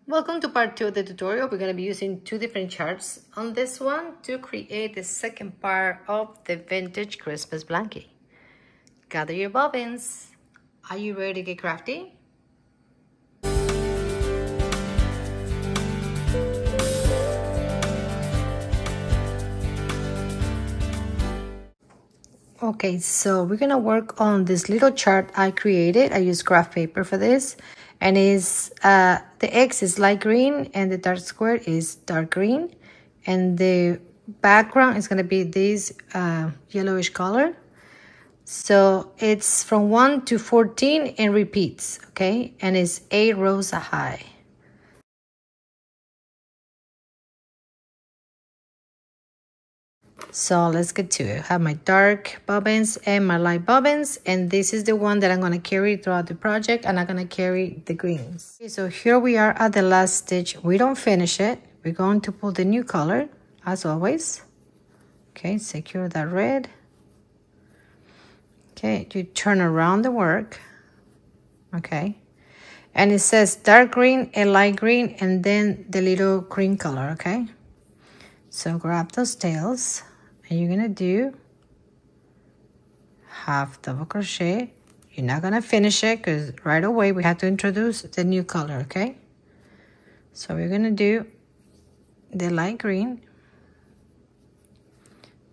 Welcome to part 2 of the tutorial. We're going to be using two different charts on this one to create the second part of the vintage Christmas blanket. Gather your bobbins. Are you ready to get crafty? Okay, so we're going to work on this little chart I created. I use graph paper for this. And the X is light green and the dark square is dark green. And the background is going to be this yellowish color. So it's from 1 to 14 and repeats, okay? And it's 8 rows high. So let's get to it. I have my dark bobbins and my light bobbins, and this is the one that I'm going to carry throughout the project, and I'm going to carry the greens. Okay, so here we are at the last stitch. We don't finish it. We're going to pull the new color, as always. Okay, secure that red. Okay, you turn around the work. Okay, and it says dark green and light green, and then the little cream color, okay? So grab those tails. And you're gonna do half double crochet. You're not gonna finish it because right away we have to introduce the new color, okay? So we're gonna do the light green,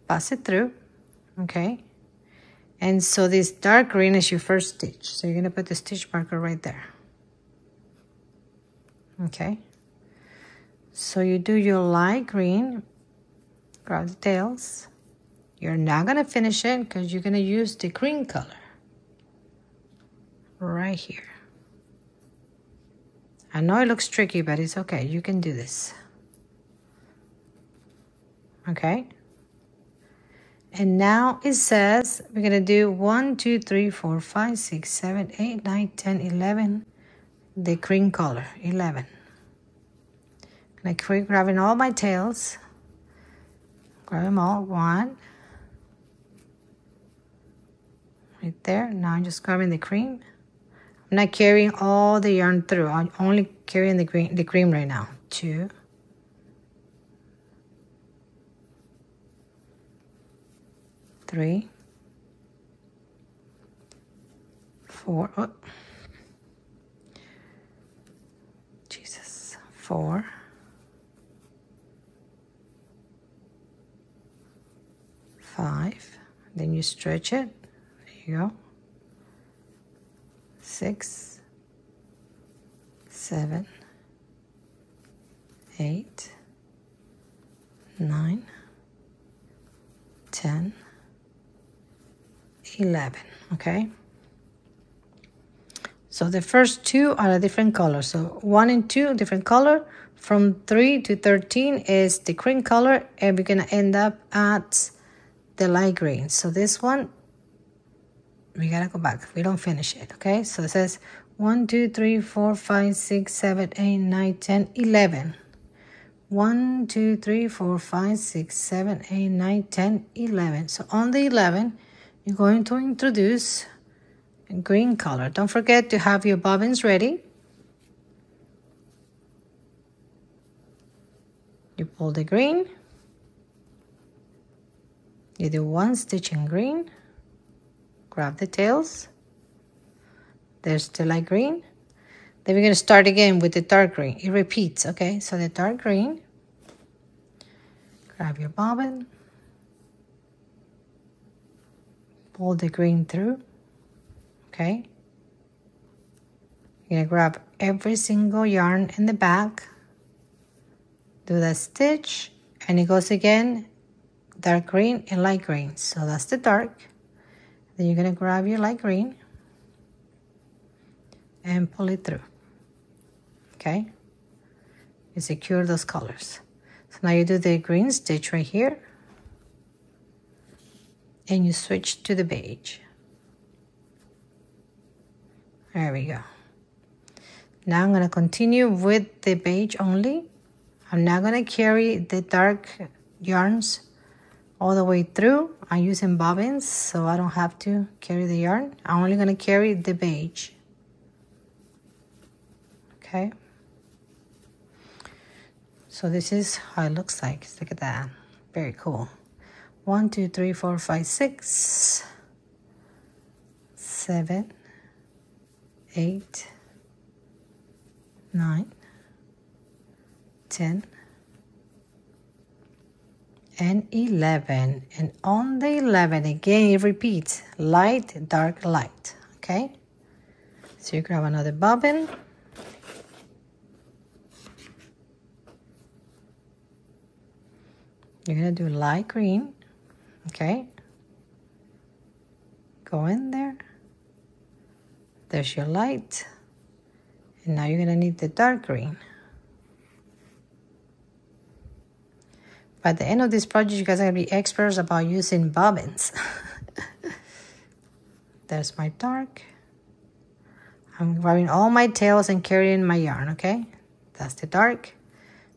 pass it through, okay? And so this dark green is your first stitch. So you're gonna put the stitch marker right there, okay? So you do your light green, grab the tails. You're not gonna finish it because you're gonna use the green color right here. I know it looks tricky, but it's okay. You can do this. Okay. And now it says we're gonna do 1, 2, 3, 4, 5, 6, 7, 8, 9, 10, 11. The cream color, 11. I'm gonna grabbing all my tails. Grab them all. 1. Right there. Now I'm just grabbing the cream. I'm not carrying all the yarn through. I'm only carrying the cream right now. 2. 3. 4. Oh. Jesus. 4. 5. Then you stretch it. There you go. 6, 7, 8, 9, 10, 11. Okay. So the first 2 are a different color. So 1 and 2 different color. From 3 to 13 is the cream color, and we're gonna end up at the light green. So this one, we gotta go back. We don't finish it, okay? So it says 1, 2, 3, 4, 5, 6, 7, 8, 9, 10, 11. 1, 2, 3, 4, 5, 6, 7, 8, 9, 10, 11. So on the 11, you're going to introduce a green color. Don't forget to have your bobbins ready. You pull the green. You do 1 stitch in green. Grab the tails. There's the light green. Then we're going to start again with the dark green. It repeats, okay? So the dark green. Grab your bobbin. Pull the green through, okay? You're going to grab every single yarn in the back. Do that stitch, and it goes again, dark green and light green. So that's the dark. Then you're going to grab your light green and pull it through, okay? You secure those colors. So now you do the green stitch right here, and you switch to the beige. There we go. Now I'm going to continue with the beige only. I'm not going to carry the dark yarns all the way through. I'm using bobbins, so I don't have to carry the yarn. I'm only going to carry the beige. Okay. So this is how it looks like. Look at that. Very cool. 1, 2, 3, 4, 5, 6, 7, 8, 9, 10, and 11. And on the 11, again, it repeats. Light, dark, light. Okay? So you grab another bobbin. You're going to do light green. Okay? Go in there. There's your light. And now you're going to need the dark green. By the end of this project, you guys are going to be experts about using bobbins. There's my dark. I'm grabbing all my tails and carrying my yarn, okay? That's the dark.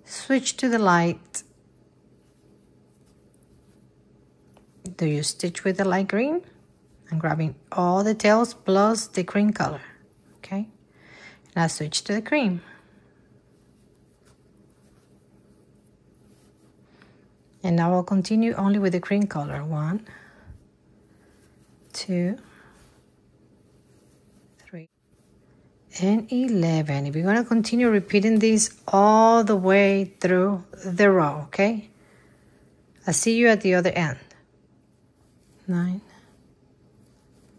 Switch to the light. Do you stitch with the light green? I'm grabbing all the tails plus the cream color, okay? Now switch to the cream. And now I'll continue only with the cream color. 1, 2, 3, and 11. We're going to continue repeating this all the way through the row, okay? I'll see you at the other end. 9,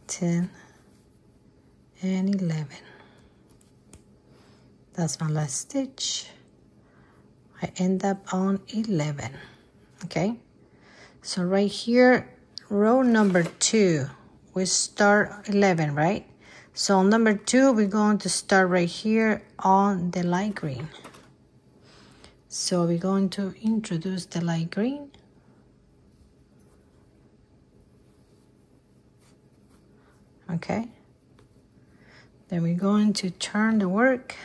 10, and 11. That's my last stitch. I end up on 11. Okay, so right here, row number 2, we start 11, right? So on number 2, we're going to start right here on the light green. So we're going to introduce the light green. Okay, then we're going to turn the work.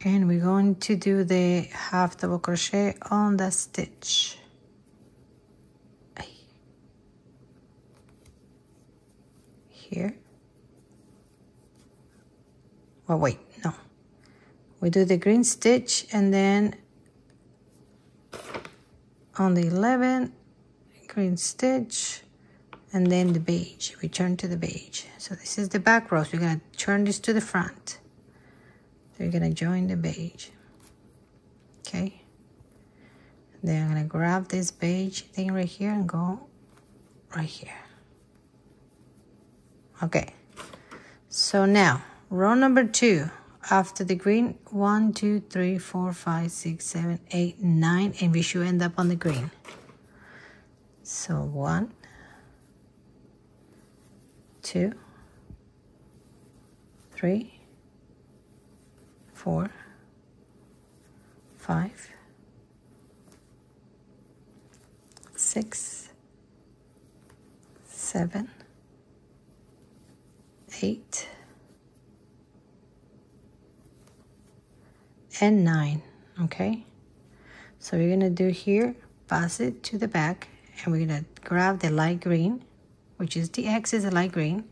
And we're going to do the half double crochet on the stitch. Here. Well, wait, no. We do the green stitch and then on the 11, green stitch, and then the beige. We turn to the beige. So this is the back row. So we're going to turn this to the front. You're going to join the beige, okay? Then I'm going to grab this beige thing right here and go right here. Okay, so now row number 2, after the green, 1, 2, 3, 4, 5, 6, 7, 8, 9, and we should end up on the green. So 1, 2, 3, 4, 5, 6, 7, 8, and 9. Okay, so we're gonna do here, pass it to the back, and we're gonna grab the light green, which is the X is the light green.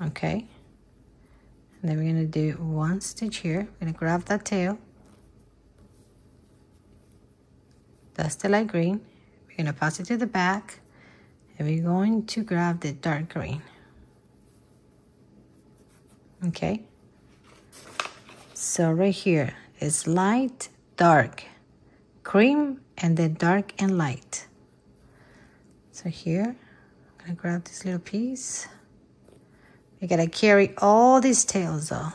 Okay. And then we're going to do 1 stitch here. We're going to grab that tail. That's the light green. We're going to pass it to the back. And we're going to grab the dark green. Okay. So right here is light, dark, cream, and then dark and light. So here, I'm going to grab this little piece. You gotta carry all these tails though.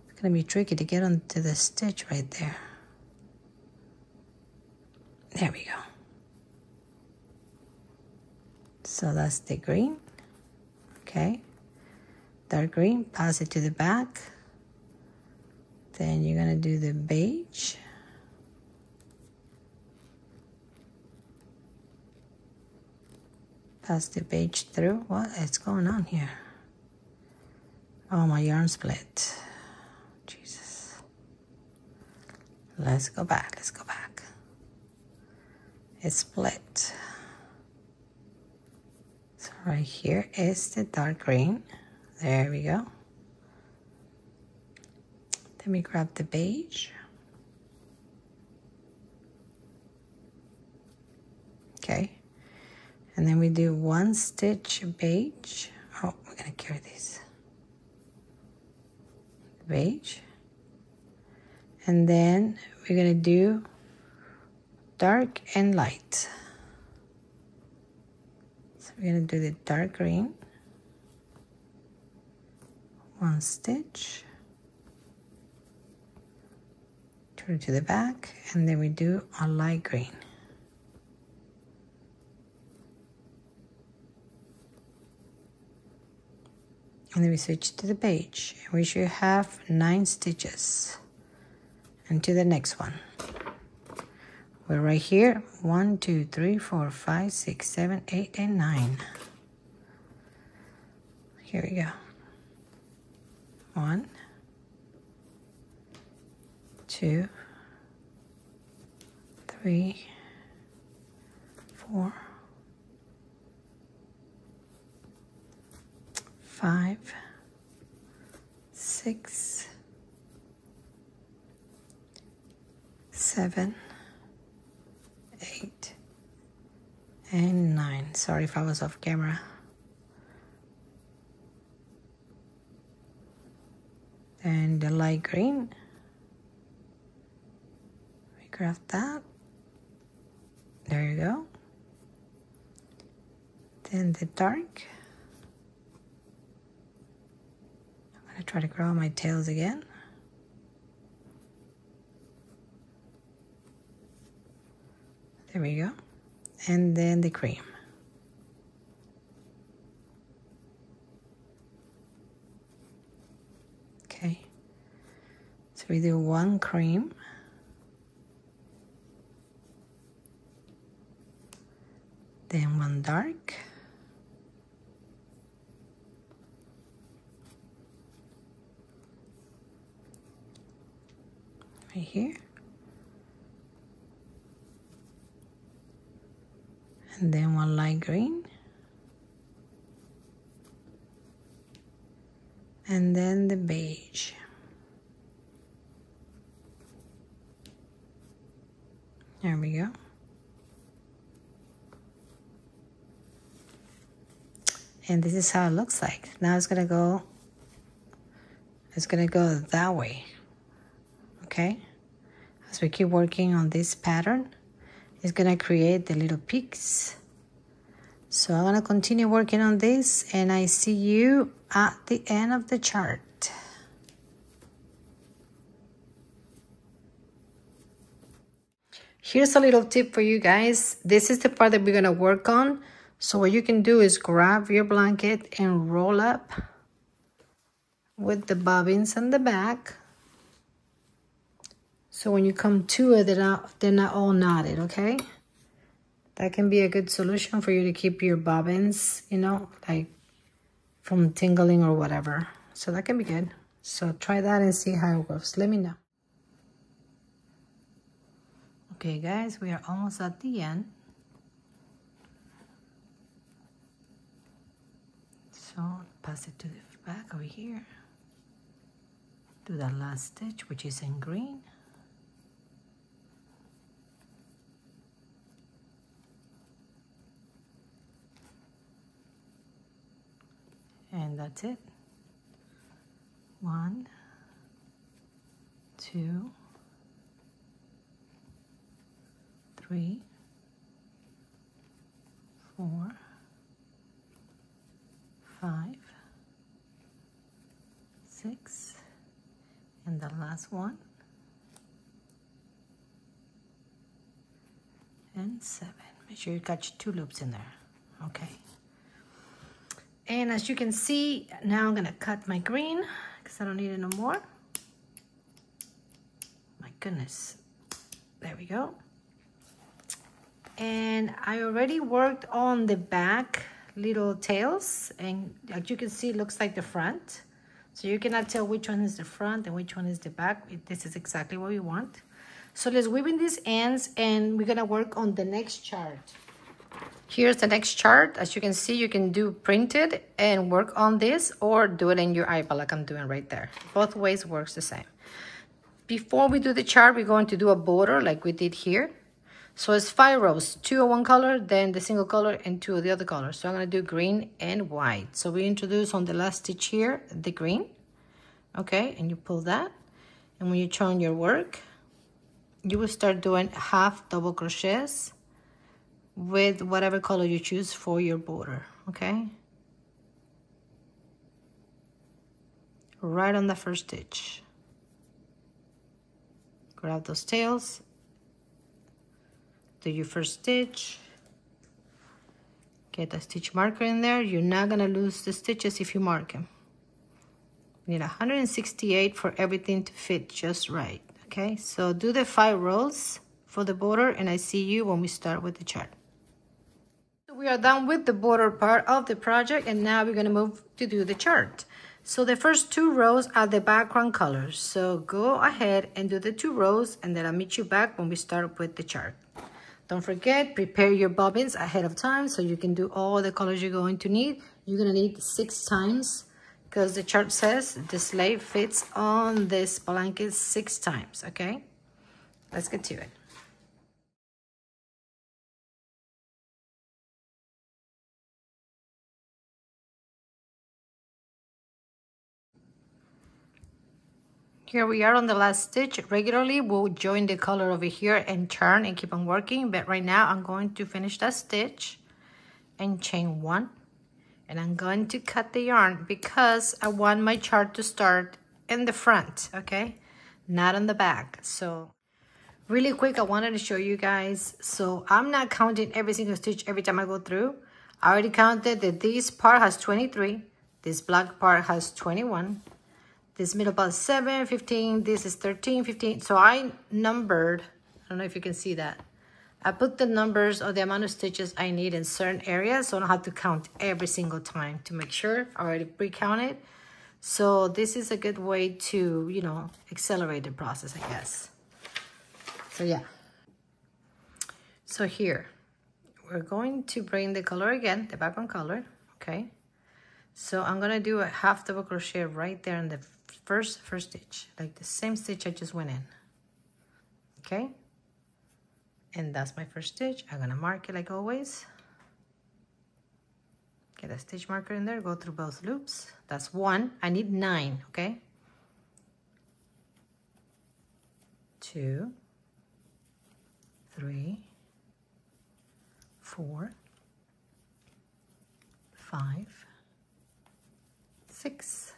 It's gonna be tricky to get onto the stitch right there. There we go. So that's the green. Okay. Dark green, pass it to the back. Then you're gonna do the beige. Pass the beige through. What is going on here? Oh, my yarn split. Jesus. Let's go back. Let's go back. It's split. So right here is the dark green. There we go. Then we grab the beige. Okay. And then we do 1 stitch beige. Oh, we're gonna carry this. Beige. And then we're gonna do dark and light. So we're gonna do the dark green. 1 stitch. Turn it to the back, and then we do a light green. And then we switch to the beige. We should have 9 stitches. And to the next one. We're right here. 1, 2, 3, 4, 5, 6, 7, 8, and 9. Here we go. 1, 2, 3, 4, 5, 6, 7, 8, and 9. Sorry if I was off camera. And the light green, we grab that. There you go. Then the dark. I'm gonna try to grow my tails again. There we go. And then the cream. Okay. So we do 1 cream. Then 1 dark. Right here. And then 1 light green. And then the beige. There we go. And this is how it looks like. Now it's gonna go that way. Okay? As we keep working on this pattern, it's gonna create the little peaks. So I'm gonna continue working on this, and I see you at the end of the chart. Here's a little tip for you guys. This is the part that we're gonna work on. So what you can do is grab your blanket and roll up with the bobbins on the back. So when you come to it, they're not all knotted, okay? That can be a good solution for you to keep your bobbins, you know, like from tingling or whatever. So that can be good. So try that and see how it goes. Let me know. Okay, guys, we are almost at the end. So pass it to the back over here. Do that last stitch, which is in green. And that's it. 1, 2, 3, 4, 5, 6, and the last one, and 7. Make sure you catch 2 loops in there. Okay. And as you can see, now I'm gonna cut my green because I don't need it no more. My goodness. There we go. And I already worked on the back little tails, and as you can see, it looks like the front. So you cannot tell which one is the front and which one is the back. This is exactly what we want. So let's weave in these ends, and we're gonna work on the next chart. Here's the next chart. As you can see, you can do printed and work on this, or do it in your iPad like I'm doing right there. Both ways works the same. Before we do the chart, we're going to do a border like we did here. So it's 5 rows, 2 of one color, then the single color, and 2 of the other color. So I'm going to do green and white. So we introduce on the last stitch here the green, okay, and you pull that. And when you turn your work, you will start doing half double crochets with whatever color you choose for your border, okay? Right on the first stitch. Grab those tails, do your first stitch, get a stitch marker in there. You're not gonna lose the stitches if you mark them. You need 168 for everything to fit just right, okay? So do the 5 rows for the border, and I see you when we start with the chart. We are done with the border part of the project, and now we're gonna move to do the chart. So the first 2 rows are the background colors. So go ahead and do the 2 rows, and then I'll meet you back when we start with the chart. Don't forget, prepare your bobbins ahead of time so you can do all the colors you're going to need. You're gonna need 6 times because the chart says the sleeve fits on this blanket 6 times, okay? Let's get to it. Here we are on the last stitch. Regularly, we'll join the color over here and turn and keep on working. But right now, I'm going to finish that stitch and chain 1. And I'm going to cut the yarn because I want my chart to start in the front, okay? Not on the back. So really quick, I wanted to show you guys. So I'm not counting every single stitch every time I go through. I already counted that this part has 23. This black part has 21. This middle part is 7, 15, this is 13, 15. So I numbered, I don't know if you can see that. I put the numbers of the amount of stitches I need in certain areas, so I don't have to count every single time to make sure. I already pre-counted. So this is a good way to, you know, accelerate the process, I guess. So yeah. So here, we're going to bring the color again, the background color, okay? So I'm gonna do a half double crochet right there in the first stitch, like the same stitch I just went in, okay? And that's my first stitch. I'm gonna mark it like always. Get a stitch marker in there, go through both loops. That's 1. I need 9, okay? 2, 3, 4, 5, 6.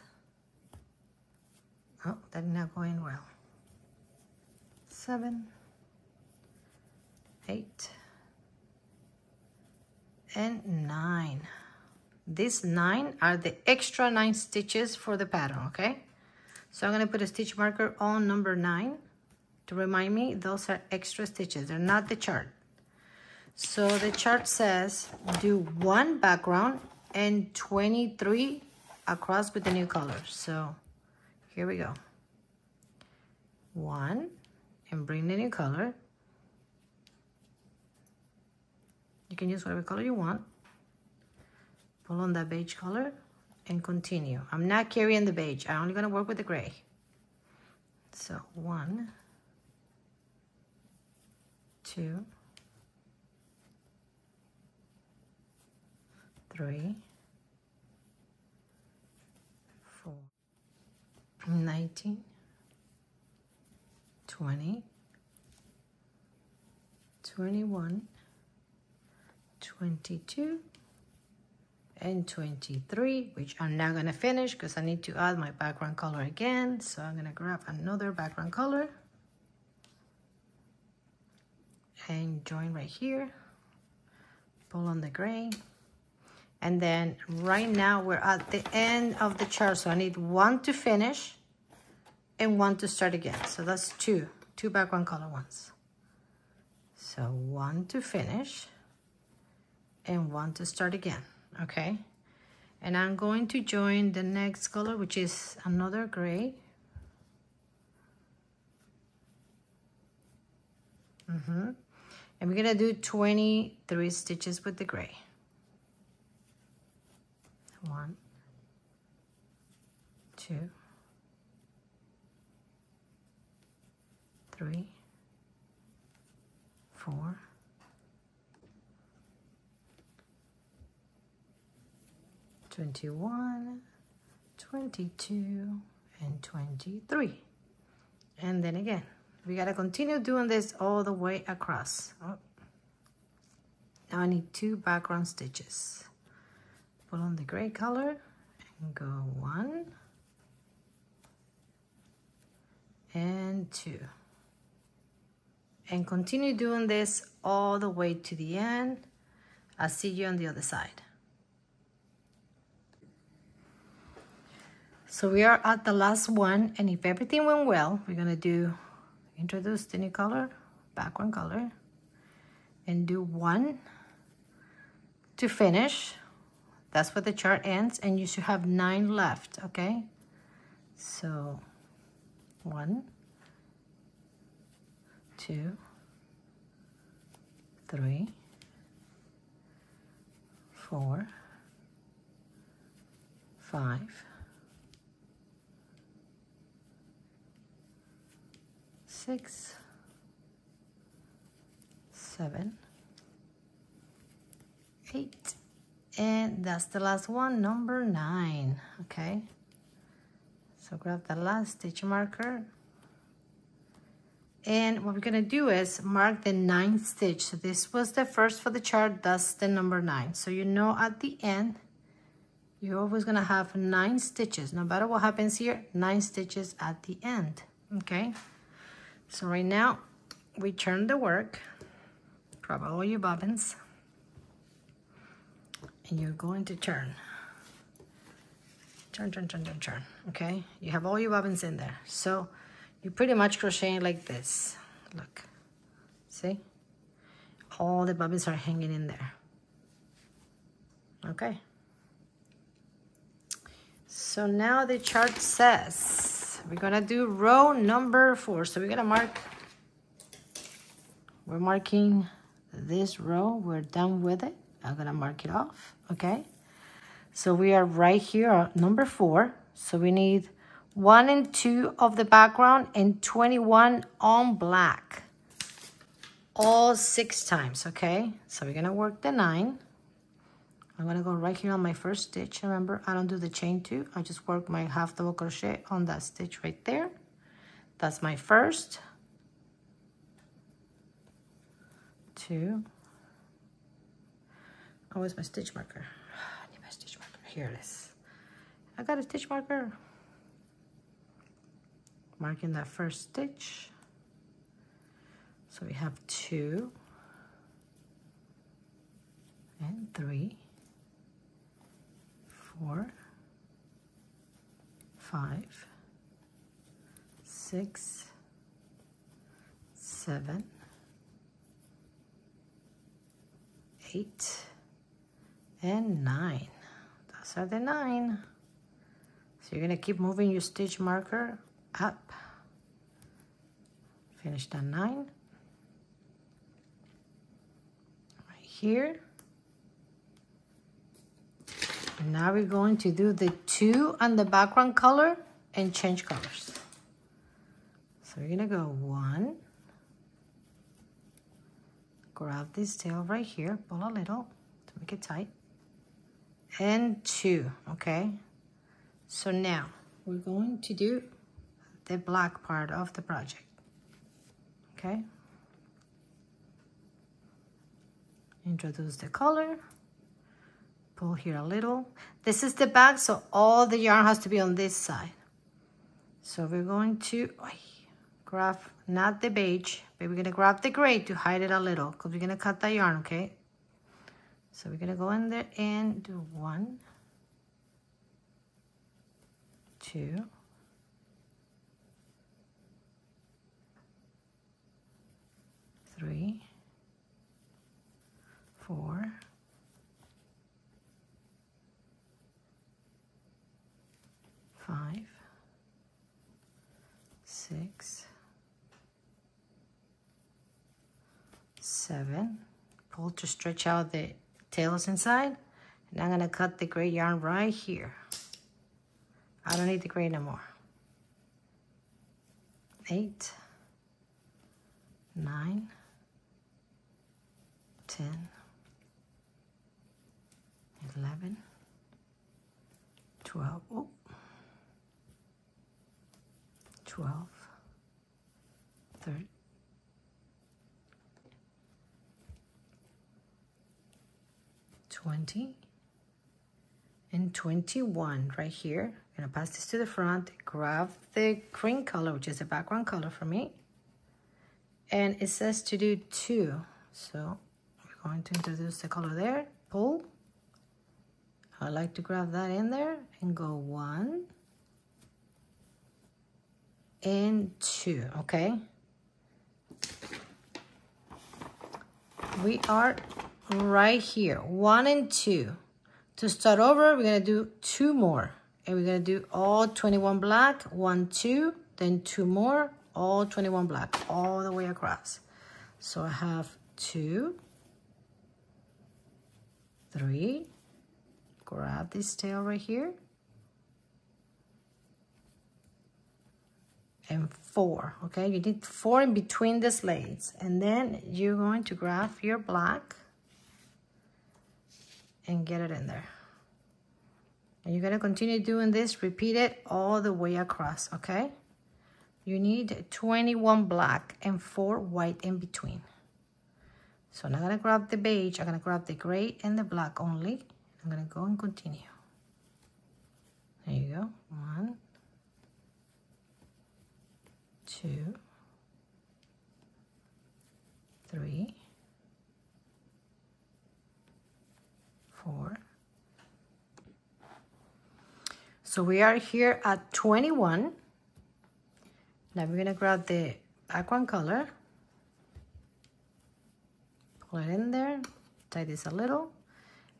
Oh, that's not going well. 7, 8, and 9. These 9 are the extra 9 stitches for the pattern, okay? So I'm gonna put a stitch marker on number 9 to remind me those are extra stitches. They're not the chart. So the chart says do 1 background and 23 across with the new color. So here we go. 1, and bring the new color. You can use whatever color you want. Pull on that beige color and continue. I'm not carrying the beige. I'm only gonna work with the gray. So 1, 2, 3, 4, 19, 20, 21, 22, and 23, which I'm not gonna finish because I need to add my background color again. So I'm gonna grab another background color and join right here, pull on the gray. And then right now we're at the end of the chart. So I need 1 to finish and 1 to start again. So that's 2 background color ones. So 1 to finish and 1 to start again, okay? And I'm going to join the next color, which is another gray. And we're gonna do 23 stitches with the gray. 1, 2, 3, 4, 21, 22, and 23. And then again, we gotta continue doing this all the way across. Oh. Now I need 2 background stitches. Put on the gray color and go 1 and 2. And continue doing this all the way to the end. I'll see you on the other side. So we are at the last one, and if everything went well, we're gonna do introduce the new color, background color, and do 1 to finish. That's where the chart ends, and you should have 9 left, okay? So 1, 2, 3, 4, 5, 6, 7, 8, and that's the last one, number 9. Okay, so grab the last stitch marker, and what we're gonna do is mark the 9th stitch. So this was the first for the chart, that's the number 9. So you know at the end you're always gonna have 9 stitches, no matter what happens here, 9 stitches at the end. Okay, so right now we turn the work, grab all your bobbins, and you're going to turn, okay? You have all your bobbins in there. So you're pretty much crocheting like this. Look, see? All the bobbins are hanging in there, okay? So now the chart says we're gonna do row number 4. So we're gonna mark, we're marking this row, we're done with it. I'm gonna mark it off, okay? So we are right here at number 4. So we need 1 and 2 of the background and 21 on black, all 6 times, okay? So we're gonna work the 9. I'm gonna go right here on my first stitch. Remember, I don't do the chain 2. I just work my half double crochet on that stitch right there. That's my first. 2. Oh, where's my stitch marker? I need my stitch marker. Here it is. I got a stitch marker. Marking that first stitch. So we have 2 and 3, 4, 5, 6, 7, 8, and 9. Those are the 9. So you're gonna keep moving your stitch marker up. Finish that 9. Right here. And now we're going to do the 2 on the background color and change colors. So we're gonna go 1. Grab this tail right here, pull a little to make it tight, and 2, okay? So now we're going to do the black part of the project, okay? Introduce the color, pull here a little. This is the back, so all the yarn has to be on this side. So we're going to grab, not the beige, but we're gonna grab the gray to hide it a little, because we're gonna cut that yarn, okay? So we're gonna go in there and do 1, 2, 3, 4, 5, 6, 7. Pull to stretch out the tails inside. And I'm gonna cut the gray yarn right here. I don't need the gray no more. 8, 9, 10, 11, 12, 12, 13, 20, and 21 right here. I'm gonna pass this to the front, grab the cream color, which is the background color for me. And it says to do 2. So we're going to introduce the color there, pull. I like to grab that in there and go 1 and 2, okay? We are right here, 1 and 2. To start over, we're gonna do 2 more. And we're gonna do all 21 black, 1, 2, then 2 more, all 21 black, all the way across. So I have 2, 3, grab this tail right here, and 4, okay? You need 4 in between the slades. And then you're going to grab your black and get it in there. And you're gonna continue doing this, repeat it all the way across, okay? You need 21 black and 4 white in between. So I'm not gonna grab the beige, I'm gonna grab the gray and the black only. I'm gonna go and continue. There you go, 1, 2, 3, 4. So we are here at 21. Now we're gonna grab the background color, pull it in there, tie this a little,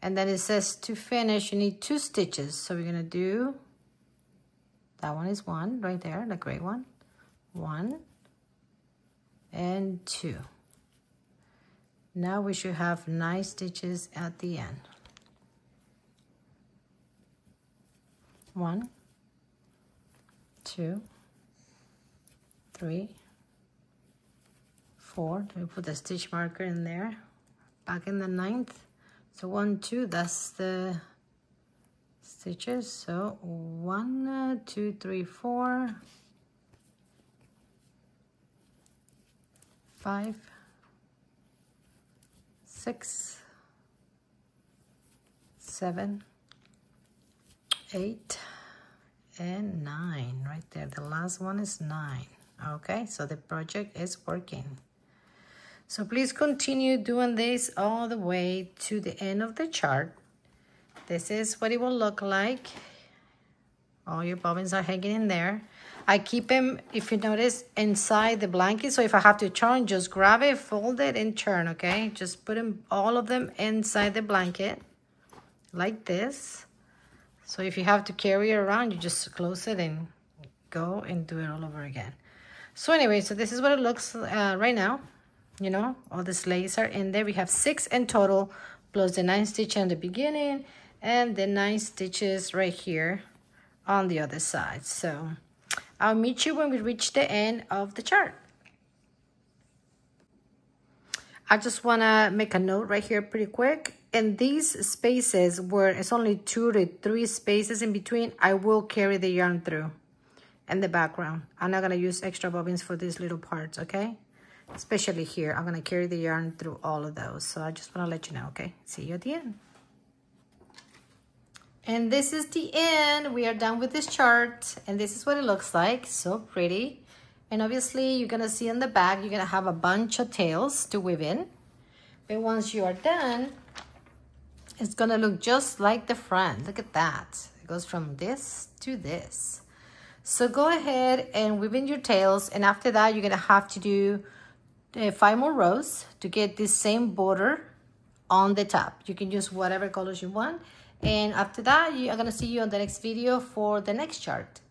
and then it says to finish you need 2 stitches. So we're gonna do, that one is 1 right there, the gray one, 1 and 2. Now we should have 9 stitches at the end. 1, 2, 3, 4. Let me put the stitch marker in there. Back in the 9th. So 1, 2, that's the stitches. So 1, 2, 3, 4, 5, 6, 7, 8, and 9 right there. The last one is 9. Okay, so the project is working. So please continue doing this all the way to the end of the chart. This is what it will look like. All your bobbins are hanging in there. I keep them, if you notice, inside the blanket. So if I have to turn, just grab it, fold it, and turn, okay? Just put them, all of them inside the blanket like this. So if you have to carry it around, you just close it and go and do it all over again. So anyway, so this is what it looks right now. You know, all the slades are in there. We have 6 in total, plus the 9 stitches in the beginning and the 9 stitches right here on the other side. So I'll meet you when we reach the end of the chart. I just want to make a note right here pretty quick. In these spaces where it's only 2 to 3 spaces in between, I will carry the yarn through in the background. I'm not going to use extra bobbins for these little parts, okay? Especially here, I'm going to carry the yarn through all of those. So I just want to let you know, okay? See you at the end. And this is the end. We are done with this chart. And this is what it looks like. So pretty. And obviously, you're going to see in the back, you're going to have a bunch of tails to weave in. But once you are done, it's going to look just like the front. Look at that. It goes from this to this. So go ahead and weave in your tails. And after that, you're going to have to do 5 more rows to get this same border on the top. You can use whatever colors you want. And after that, I'm going to see you on the next video for the next chart.